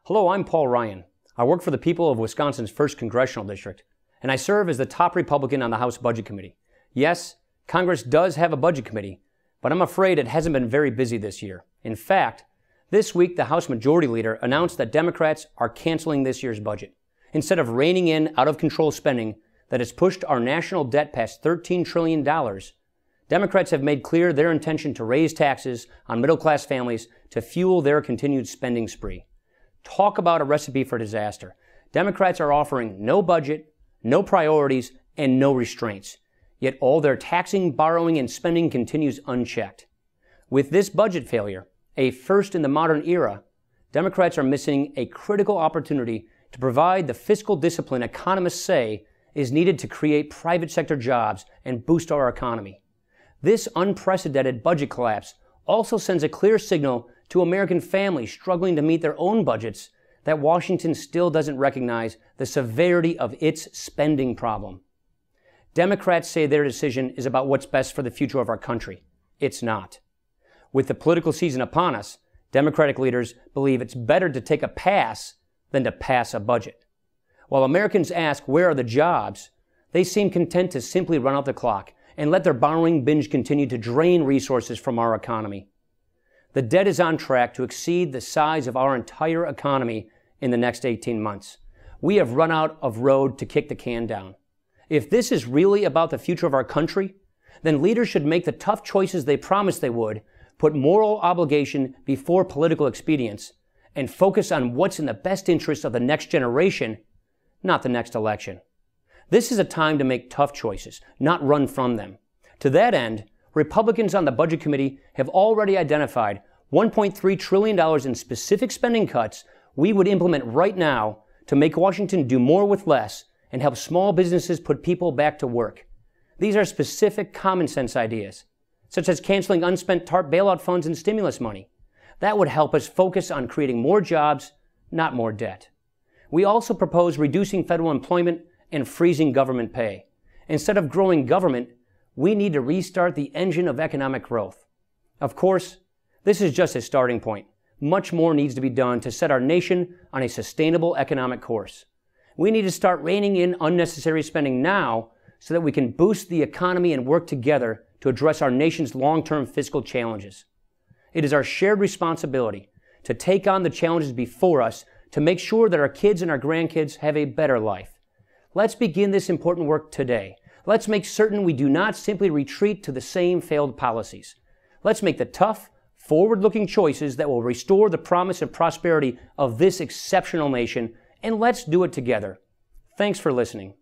Hello, I'm Paul Ryan. I work for the people of Wisconsin's 1st Congressional District, and I serve as the top Republican on the House Budget Committee. Yes, Congress does have a budget committee, but I'm afraid it hasn't been very busy this year. In fact, this week the House Majority Leader announced that Democrats are canceling this year's budget. Instead of reining in out-of-control spending that has pushed our national debt past $13 trillion, Democrats have made clear their intention to raise taxes on middle-class families to fuel their continued spending spree. Talk about a recipe for disaster. Democrats are offering no budget, no priorities, and no restraints. Yet all their taxing, borrowing, and spending continues unchecked. With this budget failure, a first in the modern era, Democrats are missing a critical opportunity to provide the fiscal discipline economists say is needed to create private sector jobs and boost our economy. This unprecedented budget collapse also sends a clear signal to American families struggling to meet their own budgets that Washington still doesn't recognize the severity of its spending problem. Democrats say their decision is about what's best for the future of our country. It's not. With the political season upon us, Democratic leaders believe it's better to take a pass than to pass a budget. While Americans ask where are the jobs, they seem content to simply run out the clock and let their borrowing binge continue to drain resources from our economy. The debt is on track to exceed the size of our entire economy in the next 18 months. We have run out of road to kick the can down. If this is really about the future of our country, then leaders should make the tough choices they promised they would, put moral obligation before political expedience, and focus on what's in the best interest of the next generation, not the next election. This is a time to make tough choices, not run from them. To that end, Republicans on the Budget Committee have already identified $1.3 trillion in specific spending cuts we would implement right now to make Washington do more with less and help small businesses put people back to work. These are specific common sense ideas, such as canceling unspent TARP bailout funds and stimulus money. That would help us focus on creating more jobs, not more debt. We also propose reducing federal employment and freezing government pay. Instead of growing government, we need to restart the engine of economic growth. Of course, this is just a starting point. Much more needs to be done to set our nation on a sustainable economic course. We need to start reining in unnecessary spending now so that we can boost the economy and work together to address our nation's long-term fiscal challenges. It is our shared responsibility to take on the challenges before us to make sure that our kids and our grandkids have a better life. Let's begin this important work today. Let's make certain we do not simply retreat to the same failed policies. Let's make the tough, forward-looking choices that will restore the promise and prosperity of this exceptional nation, and let's do it together. Thanks for listening.